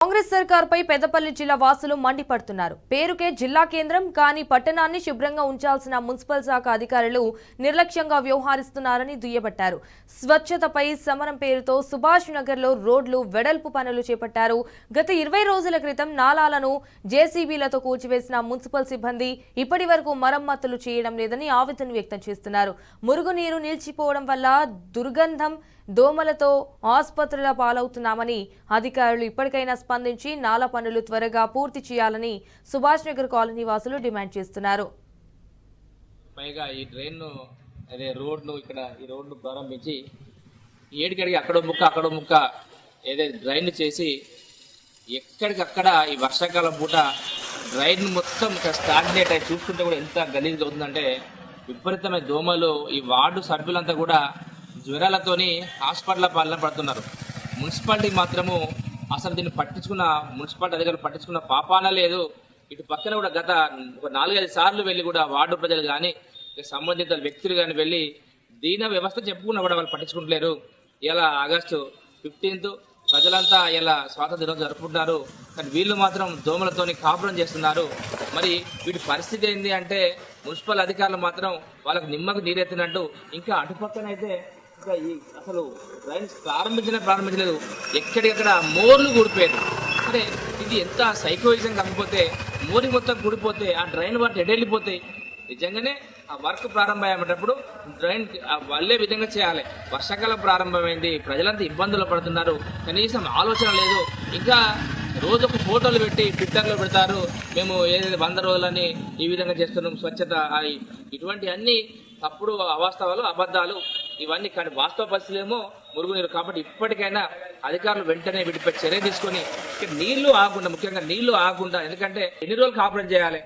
కాంగ్రెస్ సర్కార్పై పెద్దపల్లి జిల్లా వాసులు మండిపడుతున్నారు. పేరుకే జిల్లా కేంద్రం కానీ పట్టణాన్ని శుభ్రంగా ఉంచాల్సిన మున్సిపల్ శాఖ అధికారులు నిర్లక్ష్యంగా వ్యవహరిస్తున్నారని దుయ్యబట్టారు. స్వచ్ఛతపై సమరం పేరుతో సుభాష్ నగర్లో రోడ్లు వెడల్పు పనులు చేపట్టారు. గత 20 రోజుల క్రితం నాలాలను జేసీబీలతో కూల్చివేసిన మున్సిపల్ సిబ్బంది ఇప్పటి వరకు మరమ్మతులు చేయడం లేదని ఆవేదన వ్యక్తం చేస్తున్నారు. మురుగునీరు నిలిచిపోవడం వల్ల దుర్గంధం, దోమలతో ఆసుపత్రుల పాలవుతున్నామని అధికారులు ఇప్పటికైనా స్పందించి నాలా పనులు త్వరగా పూర్తి చేయాలని సుభాష్ నగర్ కాలనీ వాసులు డిమాండ్ చేస్తున్నారు. పైగా ఈ రోడ్ను ఈ రోడ్ను ప్రారంభించి ఏడికడికి అక్కడో ముక్క ఏదైతే డ్రైన్ చేసి ఎక్కడికక్కడ ఈ వర్షాకాలం పూట డ్రైన్ మొత్తం స్టాగ్నేట్ అయి చూస్తుంటే కూడా ఎంత గలీజ్గా అవుతుందంటే విపరీతమైన దోమలు. ఈ వార్డు సభ్యులంతా కూడా జ్వరాలతోని హాస్పిటల్ పాలన పడుతున్నారు. మున్సిపాలిటీ మాత్రము అసలు దీన్ని మున్సిపాలిటీ అధికారులు పట్టించుకున్న పాపాన లేదు. ఇటు పక్కన కూడా గత 4-5 సార్లు వెళ్ళి కూడా వార్డు ప్రజలు కానీ సంబంధిత వ్యక్తులు కానీ వెళ్ళి దీన వ్యవస్థ చెప్పుకున్నా కూడా వాళ్ళు పట్టించుకుంటలేరు. ఇలా ఆగస్టు 15 ప్రజలంతా ఇలా స్వాతంత్ర దినోత్సవం జరుపుకుంటున్నారు, కానీ వీళ్ళు మాత్రం దోమలతోని కాపురం చేస్తున్నారు. మరి వీటి పరిస్థితి ఏంటి అంటే మున్సిపల్ అధికారులు మాత్రం వాళ్ళకు నిమ్మకు నీరెత్తినట్టు ఇంకా అటుపక్కనైతే ఇంకా అసలు డ్రైన్స్ ప్రారంభించలేదు. ఎక్కడికక్కడ మోర్లు కూడిపోయారు. అంటే ఇది ఎంత సైకోయిజం కాకపోతే మోరి మొత్తం కూడిపోతే ఆ డ్రైన్ వాటి ఎడెళ్ళిపోతాయి. నిజంగానే ఆ వర్క్ ప్రారంభమయ్యేటప్పుడు డ్రైన్ వల్లే విధంగా చేయాలి. వర్షాకాలం ప్రారంభమైంది, ప్రజలంతా ఇబ్బందులు పడుతున్నారు, కనీసం ఆలోచన లేదు. ఇంకా రోజు ఒక ఫోటోలు పెట్టి ట్విట్టర్లో పెడతారు, మేము ఏదైతే 100 రోజులని ఈ విధంగా చేస్తున్నాం స్వచ్ఛత. ఇటువంటి అన్ని తప్పుడు అవాస్తవాలు, అబద్ధాలు ఇవన్నీ. కానీ వాస్తవ పరిస్థితులేమో మురుగునీరు. కాబట్టి ఇప్పటికైనా అధికారులు వెంటనే వీటిపై చర్య తీసుకొని నీళ్లు ఆగకుండా, ముఖ్యంగా నీళ్లు ఆగకుండా, ఎందుకంటే ఎన్ని రోజులు కాపురం చేయాలి.